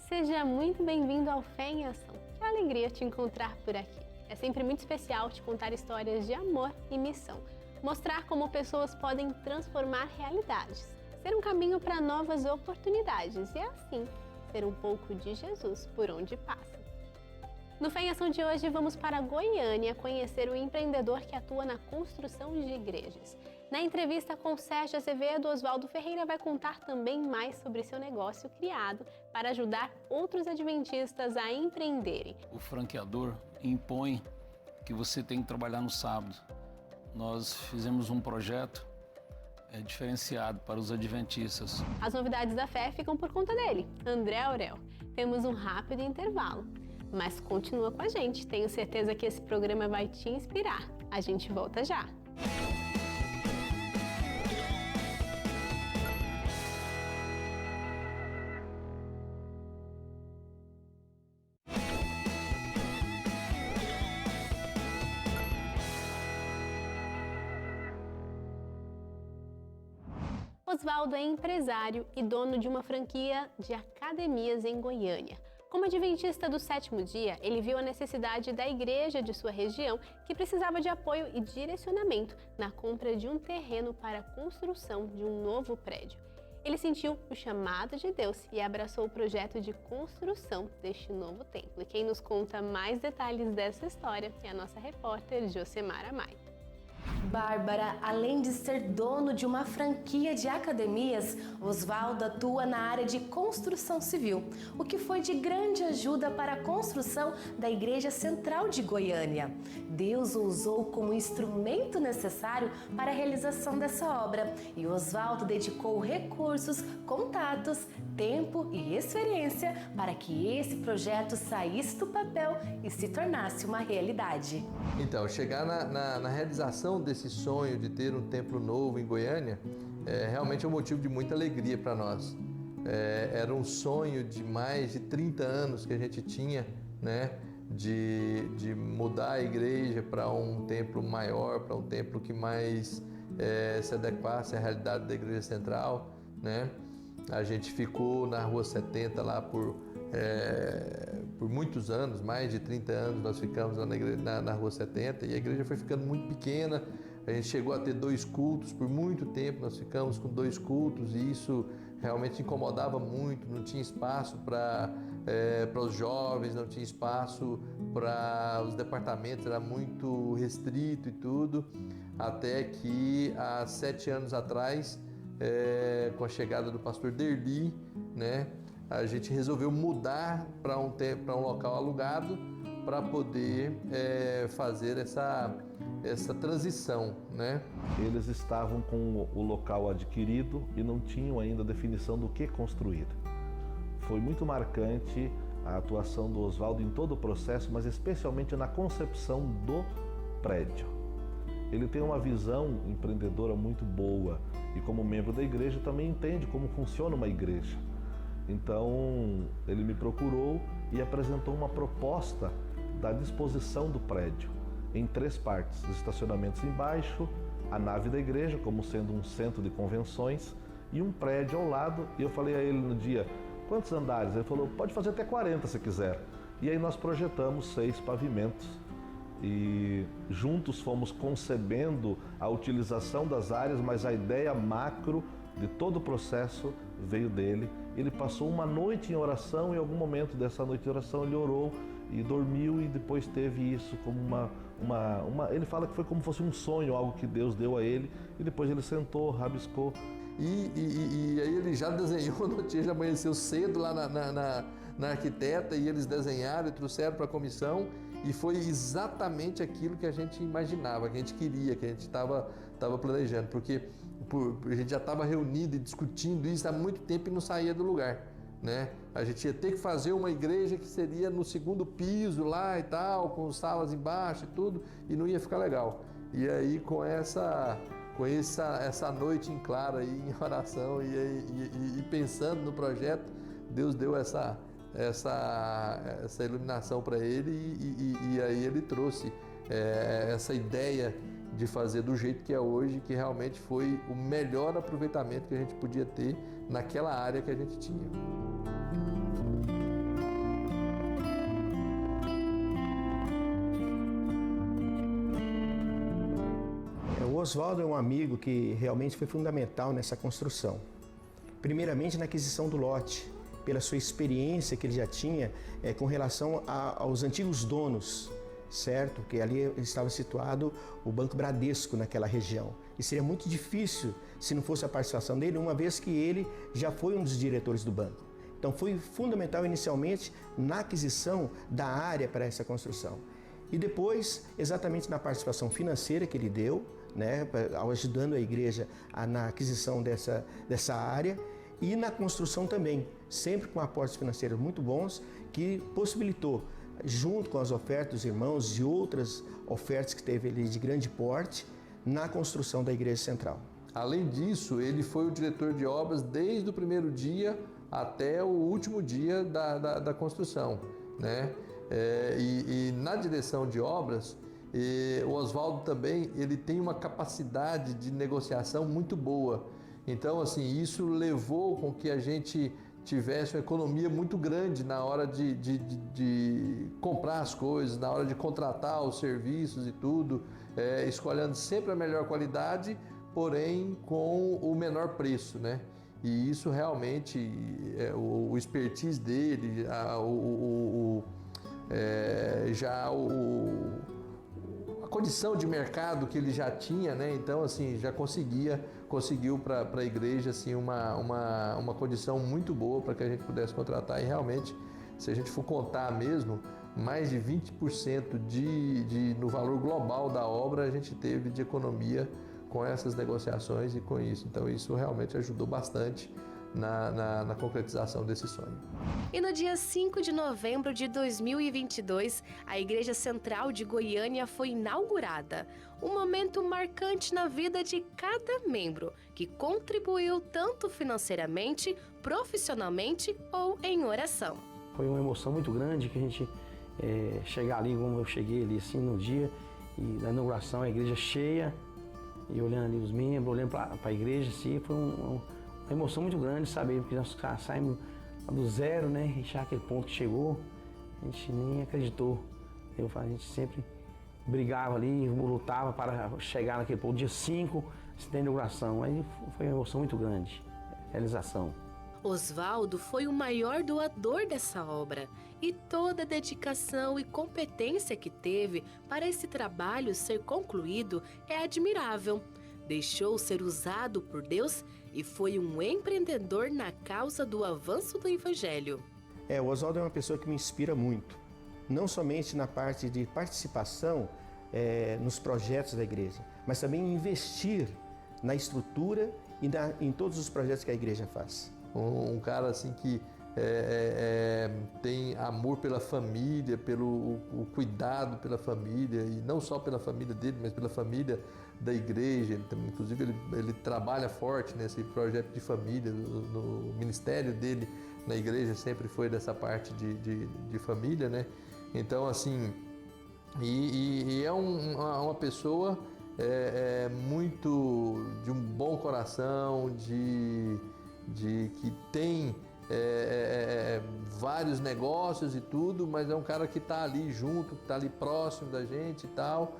Seja muito bem-vindo ao Fé em Ação. Que alegria te encontrar por aqui. É sempre muito especial te contar histórias de amor e missão. Mostrar como pessoas podem transformar realidades. Ser um caminho para novas oportunidades e, assim, ser um pouco de Jesus por onde passa. No Fé em Ação de hoje, vamos para Goiânia conhecer o empreendedor que atua na construção de igrejas. Na entrevista com Sérgio Azevedo, Oswaldo Ferreira vai contar também mais sobre seu negócio criado para ajudar outros adventistas a empreenderem. O franqueador impõe que você tem que trabalhar no sábado. Nós fizemos um projeto diferenciado para os adventistas. As novidades da fé ficam por conta dele, André Aurel. Temos um rápido intervalo, mas continua com a gente. Tenho certeza que esse programa vai te inspirar. A gente volta já. Oswaldo é empresário e dono de uma franquia de academias em Goiânia. Como adventista do sétimo dia, ele viu a necessidade da igreja de sua região, que precisava de apoio e direcionamento na compra de um terreno para a construção de um novo prédio. Ele sentiu o chamado de Deus e abraçou o projeto de construção deste novo templo. E quem nos conta mais detalhes dessa história é a nossa repórter Josemara Mai. Bárbara, além de ser dono de uma franquia de academias, Oswaldo atua na área de construção civil, o que foi de grande ajuda para a construção da Igreja Central de Goiânia. Deus o usou como instrumento necessário para a realização dessa obra e Oswaldo dedicou recursos, contatos, tempo e experiência para que esse projeto saísse do papel e se tornasse uma realidade. Então, chegar na realização desse sonho de ter um templo novo em Goiânia realmente é um motivo de muita alegria para nós. Era um sonho de mais de 30 anos que a gente tinha, né, de mudar a igreja para um templo maior, para um templo que mais se adequasse à realidade da Igreja Central, né? A gente ficou na Rua 70 lá por muitos anos, mais de 30 anos nós ficamos lá na Rua 70 e a igreja foi ficando muito pequena. A gente chegou a ter 2 cultos, por muito tempo nós ficamos com 2 cultos e isso realmente incomodava muito, não tinha espaço para os jovens, não tinha espaço para os departamentos, era muito restrito e tudo, até que há 7 anos atrás, com a chegada do pastor Derli, né, a gente resolveu mudar para um local alugado para poder fazer essa transição, né? Eles estavam com o local adquirido e não tinham ainda definição do que construir. Foi muito marcante a atuação do Oswaldo em todo o processo, mas especialmente na concepção do prédio. Ele tem uma visão empreendedora muito boa e como membro da igreja também entende como funciona uma igreja. Então ele me procurou e apresentou uma proposta da disposição do prédio em 3 partes: os estacionamentos embaixo, a nave da igreja como sendo um centro de convenções e um prédio ao lado. E eu falei a ele no dia: quantos andares? Ele falou: pode fazer até 40 se quiser. E aí nós projetamos 6 pavimentos e juntos fomos concebendo a utilização das áreas, mas a ideia macro de todo o processo veio dele. Ele passou uma noite em oração e em algum momento dessa noite de oração ele orou e dormiu e depois teve isso como ele fala que foi como fosse um sonho, algo que Deus deu a ele, e depois ele sentou, rabiscou. E aí ele já desenhou, no dia já amanheceu cedo lá na arquiteta e eles desenharam e trouxeram para a comissão e foi exatamente aquilo que a gente imaginava, que a gente queria, que a gente estava planejando, porque a gente já estava reunido e discutindo isso há muito tempo e não saía do lugar, né? A gente ia ter que fazer uma igreja que seria no 2º piso lá e tal, com salas embaixo e tudo, e não ia ficar legal. E aí com essa noite em claro aí, em oração e pensando no projeto, Deus deu essa iluminação para ele e aí ele trouxe essa ideia de fazer do jeito que é hoje, que realmente foi o melhor aproveitamento que a gente podia ter naquela área que a gente tinha. Oswaldo é um amigo que realmente foi fundamental nessa construção. Primeiramente na aquisição do lote, pela sua experiência que ele já tinha com relação aos antigos donos, certo? Que ali estava situado o Banco Bradesco naquela região. E seria muito difícil se não fosse a participação dele, uma vez que ele já foi um dos diretores do banco. Então foi fundamental inicialmente na aquisição da área para essa construção. E depois, exatamente na participação financeira que ele deu, né, ajudando a igreja na aquisição dessa área e na construção também, sempre com aportes financeiros muito bons, que possibilitou, junto com as ofertas dos irmãos e outras ofertas que teve ali de grande porte, na construção da igreja central. Além disso, ele foi o diretor de obras desde o primeiro dia até o último dia da construção, né? E na direção de obras, o Oswaldo também ele tem uma capacidade de negociação muito boa. Então, assim, isso levou com que a gente tivesse uma economia muito grande na hora de comprar as coisas, na hora de contratar os serviços e tudo, escolhendo sempre a melhor qualidade, porém com o menor preço, né? E isso realmente, o expertise dele, a condição de mercado que ele já tinha, né? Então, assim, já conseguiu para a igreja assim, uma condição muito boa para que a gente pudesse contratar. E realmente, se a gente for contar mesmo, mais de 20% no valor global da obra a gente teve de economia com essas negociações e com isso. Então, isso realmente ajudou bastante na concretização desse sonho. E no dia 5 de novembro de 2022, a Igreja Central de Goiânia foi inaugurada. Um momento marcante na vida de cada membro, que contribuiu tanto financeiramente, profissionalmente ou em oração. Foi uma emoção muito grande que a gente chegar ali, como eu cheguei ali assim no dia, e na inauguração a igreja cheia, e olhando ali os membros, olhando para a igreja, assim, foi uma emoção muito grande saber, porque nós saímos do zero, né, e já aquele ponto que chegou, a gente nem acreditou. A gente sempre brigava ali, lutava para chegar naquele ponto, dia 5, da inauguração. Aí foi uma emoção muito grande, realização. Oswaldo foi o maior doador dessa obra e toda a dedicação e competência que teve para esse trabalho ser concluído é admirável. Deixou ser usado por Deus e foi um empreendedor na causa do avanço do Evangelho. O Oswaldo é uma pessoa que me inspira muito, não somente na parte de participação nos projetos da igreja, mas também investir na estrutura e em todos os projetos que a igreja faz. Um cara assim que tem amor pela família, pelo cuidado pela família, e não só pela família dele, mas pela família da igreja. Inclusive ele trabalha forte nesse projeto de família, no ministério dele na igreja sempre foi dessa parte de família, né? Então, assim, e é uma pessoa muito de um bom coração, que tem vários negócios e tudo, mas é um cara que está ali junto, que está ali próximo da gente e tal,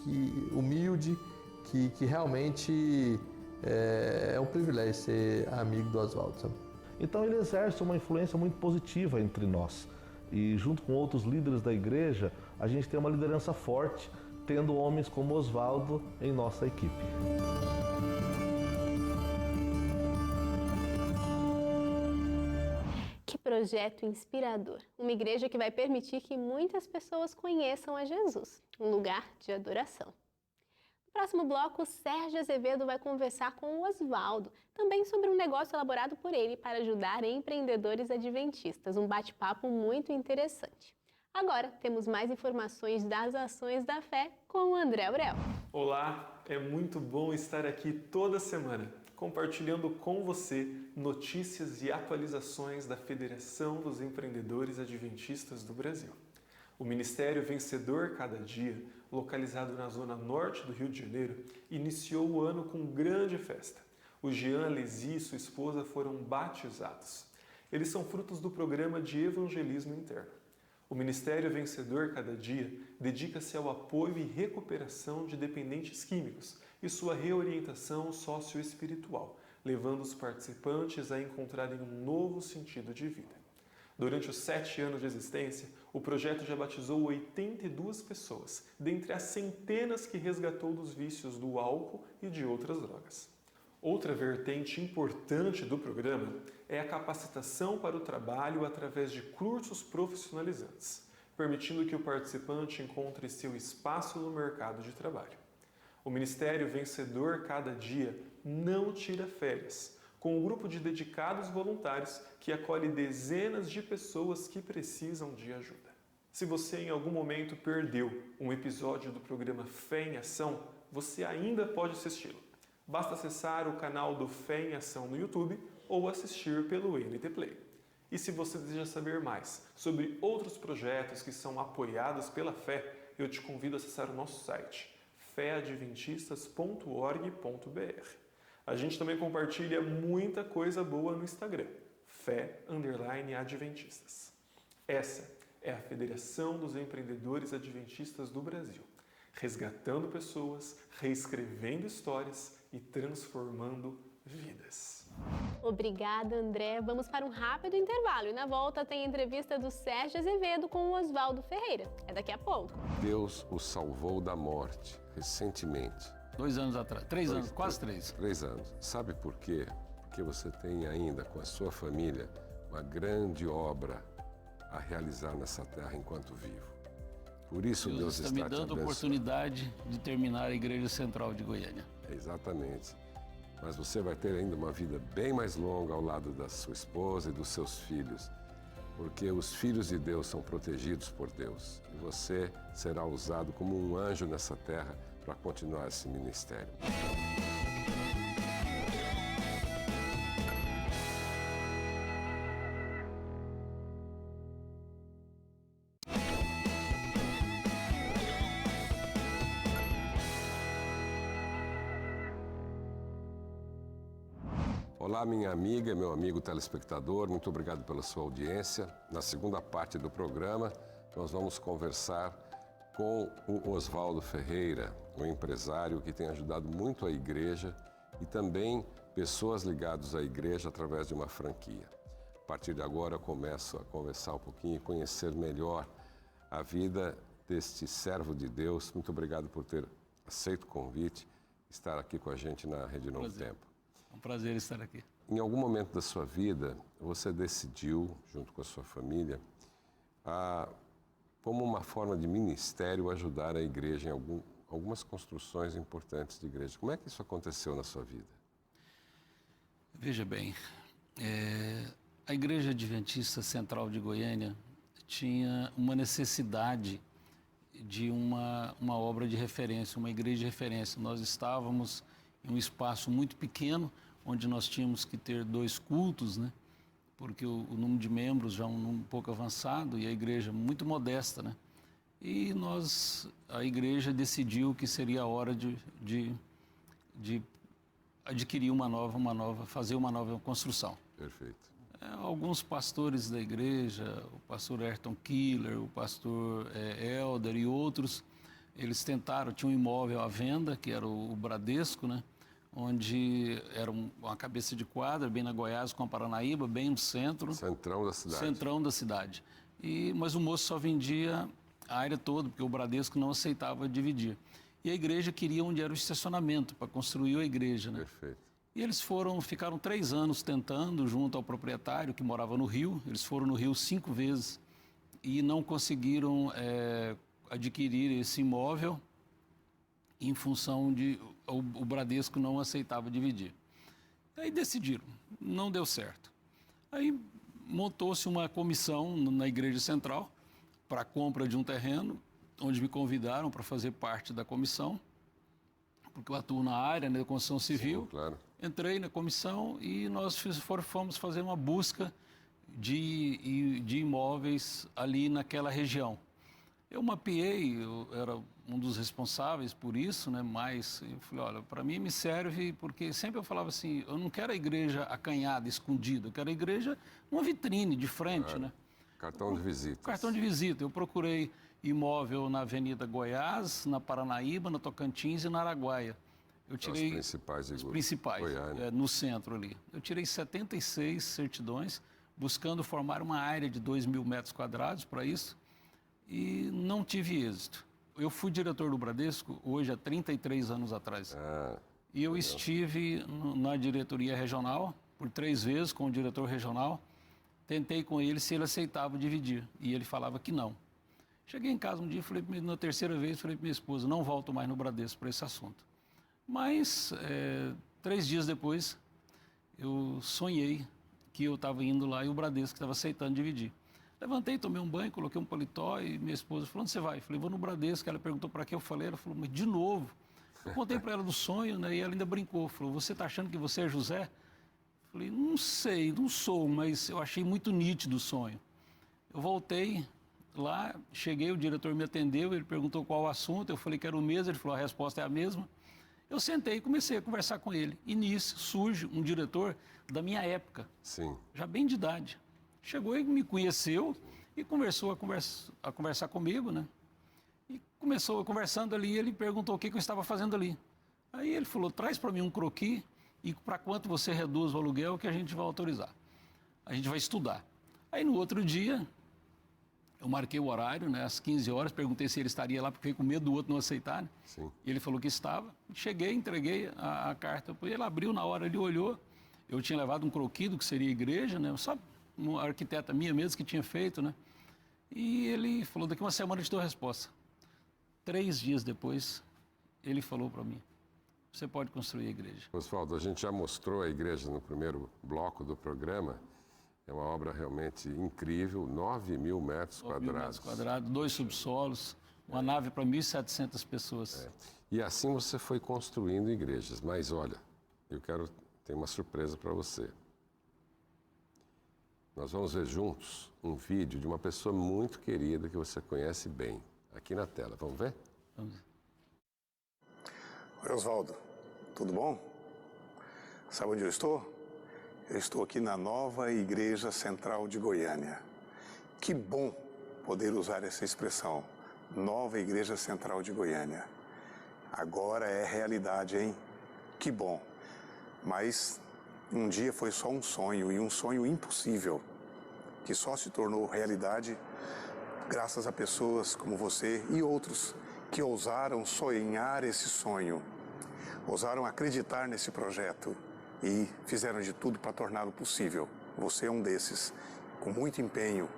que humilde, que realmente é um privilégio ser amigo do Oswaldo, sabe? Então ele exerce uma influência muito positiva entre nós. E junto com outros líderes da igreja, a gente tem uma liderança forte, tendo homens como Oswaldo em nossa equipe. Que projeto inspirador! Uma igreja que vai permitir que muitas pessoas conheçam a Jesus, um lugar de adoração. No próximo bloco, Sérgio Azevedo vai conversar com o Oswaldo, também sobre um negócio elaborado por ele para ajudar empreendedores adventistas, um bate-papo muito interessante. Agora, temos mais informações das ações da fé com o André Aurel. Olá, é muito bom estar aqui toda semana, compartilhando com você notícias e atualizações da Federação dos Empreendedores Adventistas do Brasil. O Ministério Vencedor Cada Dia, localizado na zona norte do Rio de Janeiro, iniciou o ano com grande festa. O Jean Lesi e sua esposa foram batizados. Eles são frutos do programa de evangelismo interno. O Ministério Vencedor Cada Dia dedica-se ao apoio e recuperação de dependentes químicos e sua reorientação socioespiritual, levando os participantes a encontrarem um novo sentido de vida. Durante os 7 anos de existência, o projeto já batizou 82 pessoas, dentre as centenas que resgatou dos vícios do álcool e de outras drogas. Outra vertente importante do programa é a capacitação para o trabalho através de cursos profissionalizantes, permitindo que o participante encontre seu espaço no mercado de trabalho. O Ministério Vencedor Cada Dia não tira férias, com um grupo de dedicados voluntários que acolhe dezenas de pessoas que precisam de ajuda. Se você em algum momento perdeu um episódio do programa Fé em Ação, você ainda pode assisti-lo. Basta acessar o canal do Fé em Ação no YouTube ou assistir pelo NT Play. E se você deseja saber mais sobre outros projetos que são apoiados pela fé, eu te convido a acessar o nosso site, feadventistas.org.br. A gente também compartilha muita coisa boa no Instagram, Fé_Adventistas. Essa é a Federação dos Empreendedores Adventistas do Brasil, resgatando pessoas, reescrevendo histórias e transformando vidas. Obrigada, André. Vamos para um rápido intervalo e na volta tem a entrevista do Sérgio Azevedo com o Oswaldo Ferreira. É daqui a pouco. Deus o salvou da morte recentemente. 2 anos atrás, 3 anos, quase 3. 3 anos. Sabe por quê? Porque você tem ainda com a sua família uma grande obra a realizar nessa terra enquanto vivo. Por isso Deus está me dando a oportunidade de terminar a Igreja Central de Goiânia. Exatamente. Mas você vai ter ainda uma vida bem mais longa ao lado da sua esposa e dos seus filhos, porque os filhos de Deus são protegidos por Deus e você será usado como um anjo nessa terra para continuar esse ministério. Olá, minha amiga e meu amigo telespectador, muito obrigado pela sua audiência. Na segunda parte do programa, nós vamos conversar com o Oswaldo Ferreira, um empresário que tem ajudado muito a igreja e também pessoas ligadas à igreja através de uma franquia. A partir de agora, eu começo a conversar um pouquinho e conhecer melhor a vida deste servo de Deus. Muito obrigado por ter aceito o convite, estar aqui com a gente na Rede Novo Tempo. É um prazer estar aqui. Em algum momento da sua vida, você decidiu, junto com a sua família, como uma forma de ministério, ajudar a igreja em algumas construções importantes de igreja. Como é que isso aconteceu na sua vida? Veja bem, a Igreja Adventista Central de Goiânia tinha uma necessidade de uma obra de referência, uma igreja de referência. Nós estávamos em um espaço muito pequeno, onde nós tínhamos que ter 2 cultos, né? Porque o número de membros já é um número pouco avançado e a igreja muito modesta, né? E a igreja decidiu que seria a hora de adquirir fazer uma nova construção. Perfeito. Alguns pastores da igreja, o pastor Ayrton Killer, o pastor Helder e outros, eles tentaram, tinha um imóvel à venda, que era o Bradesco, né? Onde era uma cabeça de quadra, bem na Goiás com a Paranaíba, bem no centro. Centrão da cidade. Centrão da cidade. Mas o moço só vendia a área toda, porque o Bradesco não aceitava dividir. E a igreja queria onde era o estacionamento, para construir a igreja, né? Perfeito. E eles ficaram 3 anos tentando, junto ao proprietário, que morava no Rio. Eles foram no Rio 5 vezes e não conseguiram adquirir esse imóvel em função de o Bradesco não aceitava dividir. Aí decidiram, não deu certo. Aí montou-se uma comissão na Igreja Central para a compra de um terreno, onde me convidaram para fazer parte da comissão, porque eu atuo na área, né, da construção civil. Sim, claro. Entrei na comissão e nós fomos fazer uma busca de imóveis ali naquela região. Eu mapeei, eu era um dos responsáveis por isso, né? Mas eu falei, olha, para mim me serve, porque sempre eu falava assim, eu não quero a igreja acanhada, escondida, eu quero a igreja numa vitrine, de frente, né? Cartão de visita. Cartão de visita. Eu procurei imóvel na Avenida Goiás, na Paranaíba, na Tocantins e na Araguaia. Eu tirei as principais, os principais, no centro ali. Eu tirei 76 certidões, buscando formar uma área de 2.000 metros quadrados para isso, e não tive êxito. Eu fui diretor do Bradesco hoje há 33 anos atrás. E eu estive na diretoria regional por 3 vezes com o diretor regional. Tentei com ele se ele aceitava dividir, e ele falava que não. Cheguei em casa um dia, falei, na terceira vez, falei para minha esposa, não volto mais no Bradesco para esse assunto. Mas, 3 dias depois, eu sonhei que eu estava indo lá e o Bradesco estava aceitando dividir. Levantei, tomei um banho, coloquei um paletó e minha esposa falou, onde você vai? Eu falei, vou no Bradesco. Ela perguntou para que eu falei, ela falou, mas de novo? Eu contei para ela do sonho, né? E ela ainda brincou, falou, você está achando que você é José? Eu falei, não sei, não sou, mas eu achei muito nítido o sonho. Eu voltei lá, cheguei, o diretor me atendeu, ele perguntou qual o assunto, eu falei que era o mesmo, ele falou, a resposta é a mesma. Eu sentei e comecei a conversar com ele. E nisso surge um diretor da minha época, já bem de idade. Chegou e me conheceu e começou a conversar comigo, né? E começou conversando ali, ele perguntou o que eu estava fazendo ali. Aí ele falou, traz para mim um croquis e para quanto você reduz o aluguel que a gente vai autorizar. A gente vai estudar. Aí no outro dia, eu marquei o horário, né, às 15 horas, perguntei se ele estaria lá, porque fiquei com medo do outro não aceitar, né? E ele falou que estava. Cheguei, entreguei a carta, ele abriu na hora, ele olhou. Eu tinha levado um croquis do que seria a igreja, né? Só uma arquiteta minha mesmo que tinha feito, né? E ele falou, daqui uma semana eu te dou a resposta. 3 dias depois, ele falou para mim, você pode construir a igreja. Oswaldo, a gente já mostrou a igreja no primeiro bloco do programa. É uma obra realmente incrível, 9.000 metros quadrados. 9.000 metros quadrados, 2 subsolos, uma nave para 1.700 pessoas. E assim você foi construindo igrejas. Mas olha, eu quero ter uma surpresa para você. Nós vamos ver juntos um vídeo de uma pessoa muito querida que você conhece bem. Aqui na tela, vamos ver? Vamos. Oi, Oswaldo, tudo bom? Sabe onde eu estou? Eu estou aqui na nova Igreja Central de Goiânia. Que bom poder usar essa expressão, nova Igreja Central de Goiânia. Agora é realidade, hein? Que bom. Mas um dia foi só um sonho, e um sonho impossível, que só se tornou realidade graças a pessoas como você e outros que ousaram sonhar esse sonho, ousaram acreditar nesse projeto e fizeram de tudo para torná-lo possível. Você é um desses, com muito empenho,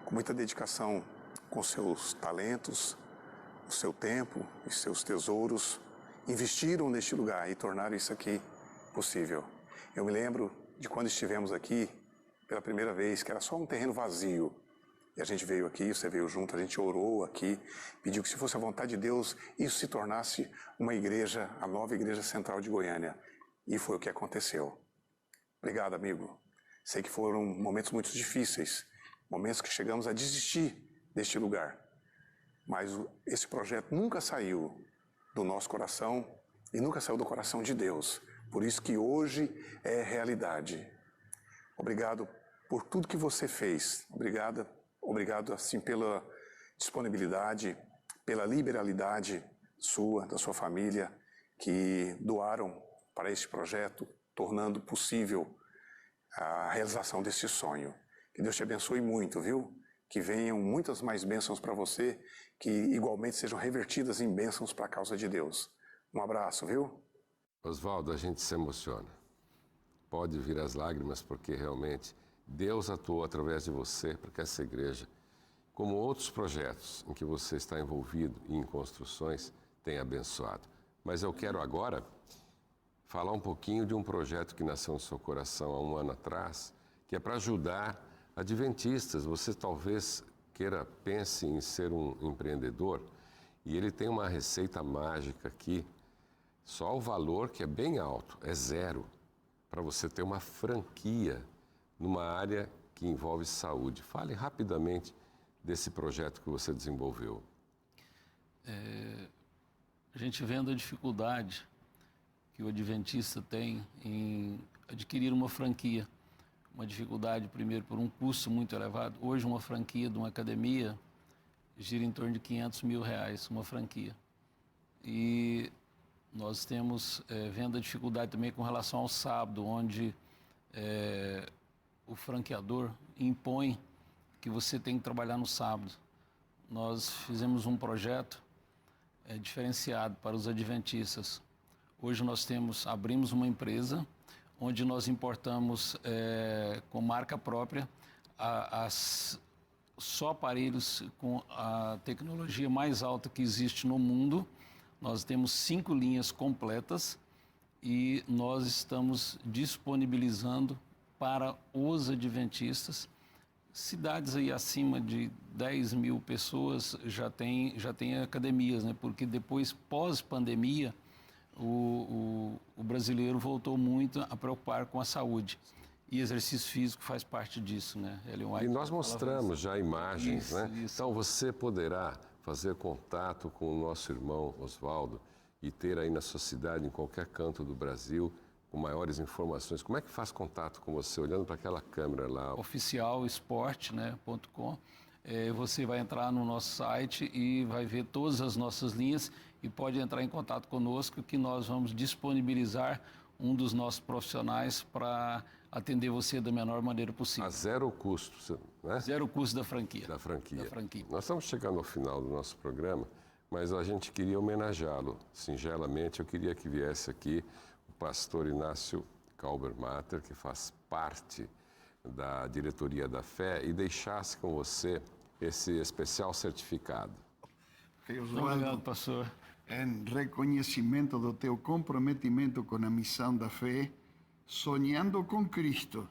com muita dedicação, com seus talentos, o seu tempo e seus tesouros, investiram neste lugar e tornaram isso aqui possível. Eu me lembro de quando estivemos aqui pela primeira vez, que era só um terreno vazio. E a gente veio aqui, você veio junto, a gente orou aqui, pediu que se fosse a vontade de Deus, isso se tornasse uma igreja, a nova Igreja Central de Goiânia. E foi o que aconteceu. Obrigado, amigo. Sei que foram momentos muito difíceis, momentos que chegamos a desistir deste lugar. Mas esse projeto nunca saiu do nosso coração e nunca saiu do coração de Deus. Por isso que hoje é realidade. Obrigado por tudo que você fez. Obrigado assim pela disponibilidade, pela liberalidade sua, da sua família, que doaram para este projeto, tornando possível a realização desse sonho. Que Deus te abençoe muito, viu? Que venham muitas mais bênçãos para você, que igualmente sejam revertidas em bênçãos para a causa de Deus. Um abraço, viu? Oswaldo, a gente se emociona. Pode vir as lágrimas, porque realmente Deus atuou através de você para que essa igreja, como outros projetos em que você está envolvido e em construções, tenha abençoado. Mas eu quero agora falar um pouquinho de um projeto que nasceu no seu coração há 1 ano atrás, que é para ajudar adventistas. Você talvez pense em ser um empreendedor, e ele tem uma receita mágica aqui, só o valor, que é bem alto, é 0, para você ter uma franquia numa área que envolve saúde. Fale rapidamente desse projeto que você desenvolveu. A gente vendo a dificuldade que o adventista tem em adquirir uma franquia. Uma dificuldade, primeiro, por um custo muito elevado. Hoje, uma franquia de uma academia gira em torno de R$500 mil, uma franquia. E nós temos vendo a dificuldade também com relação ao sábado, onde o franqueador impõe que você tem que trabalhar no sábado. Nós fizemos um projeto diferenciado para os adventistas. Hoje nós abrimos uma empresa onde nós importamos com marca própria só aparelhos com a tecnologia mais alta que existe no mundo. Nós temos 5 linhas completas e nós estamos disponibilizando para os adventistas. Cidades aí acima de 10 mil pessoas já tem academias, né? Porque depois, pós-pandemia, o brasileiro voltou muito a preocupar com a saúde. E exercício físico faz parte disso, né? E nós mostramos já imagens, né? Então você poderá fazer contato com o nosso irmão Osvaldo e ter aí na sua cidade, em qualquer canto do Brasil, com maiores informações. Como é que faz contato com você, olhando para aquela câmera lá? Oficialsport.com. Você vai entrar no nosso site e vai ver todas as nossas linhas e pode entrar em contato conosco que nós vamos disponibilizar um dos nossos profissionais para atender você da menor maneira possível. A zero custo, né? Zero custo da franquia. Da franquia. Nós estamos chegando ao final do nosso programa, mas a gente queria homenageá-lo singelamente. Eu queria que viesse aqui o pastor Inácio Kalbermatter, que faz parte da diretoria da fé, e deixasse com você esse especial certificado. Obrigado, pastor. Em reconhecimento do teu comprometimento com a missão da fé, sonhando com Cristo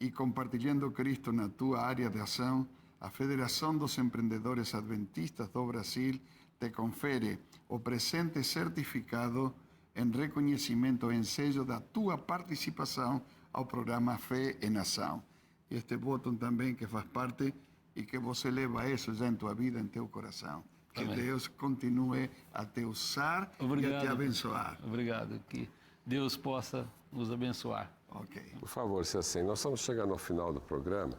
e compartilhando Cristo na tua área de ação, a Federação dos Empreendedores Adventistas do Brasil te confere o presente certificado em reconhecimento em seja da tua participação ao programa Fé em Ação. E este botão também que faz parte e que você leva isso já em tua vida, em teu coração. Que Amém. Deus continue a te usar e a te abençoar. Obrigado. Que Deus possa nos abençoar. Ok. Por favor, se assim, nós estamos chegando ao final do programa,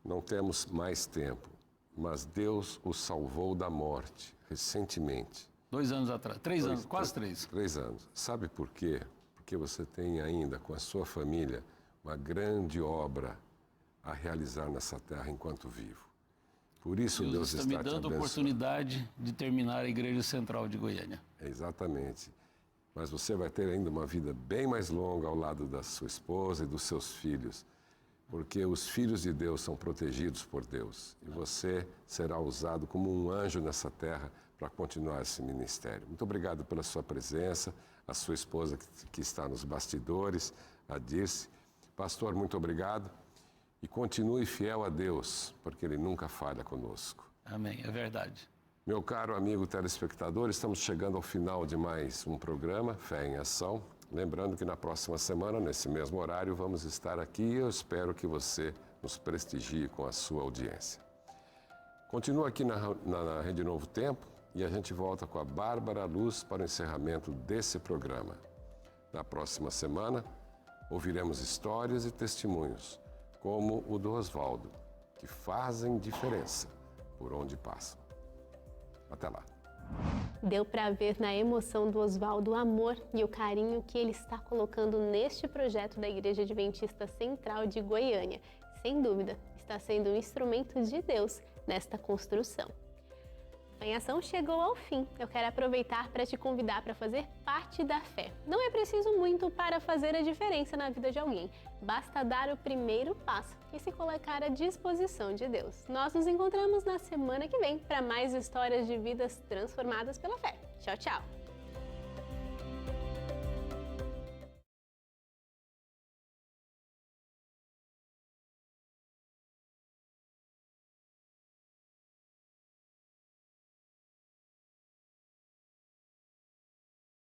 não temos mais tempo, mas Deus o salvou da morte recentemente. 2 anos atrás, 3 anos, quase 3. 3 anos. Sabe por quê? Porque você tem ainda com a sua família uma grande obra a realizar nessa terra enquanto vivo. Por isso Deus está me dando a oportunidade de terminar a Igreja Central de Goiânia. Exatamente. Mas você vai ter ainda uma vida bem mais longa ao lado da sua esposa e dos seus filhos, porque os filhos de Deus são protegidos por Deus e você será usado como um anjo nessa terra para continuar esse ministério. Muito obrigado pela sua presença, a sua esposa que está nos bastidores, a Dirce. Pastor, muito obrigado. E continue fiel a Deus, porque Ele nunca falha conosco. Amém, é verdade. Meu caro amigo telespectador, estamos chegando ao final de mais um programa, Fé em Ação. Lembrando que na próxima semana, nesse mesmo horário, vamos estar aqui e eu espero que você nos prestigie com a sua audiência. Continua aqui na Rede Novo Tempo e a gente volta com a Bárbara Luz para o encerramento desse programa. Na próxima semana, ouviremos histórias e testemunhos, como o do Osvaldo, que fazem diferença por onde passam. Até lá. Deu para ver na emoção do Osvaldo o amor e o carinho que ele está colocando neste projeto da Igreja Adventista Central de Goiânia. Sem dúvida, está sendo um instrumento de Deus nesta construção. A Fé em Ação chegou ao fim. Eu quero aproveitar para te convidar para fazer parte da fé. Não é preciso muito para fazer a diferença na vida de alguém. Basta dar o primeiro passo e se colocar à disposição de Deus. Nós nos encontramos na semana que vem para mais histórias de vidas transformadas pela fé. Tchau, tchau!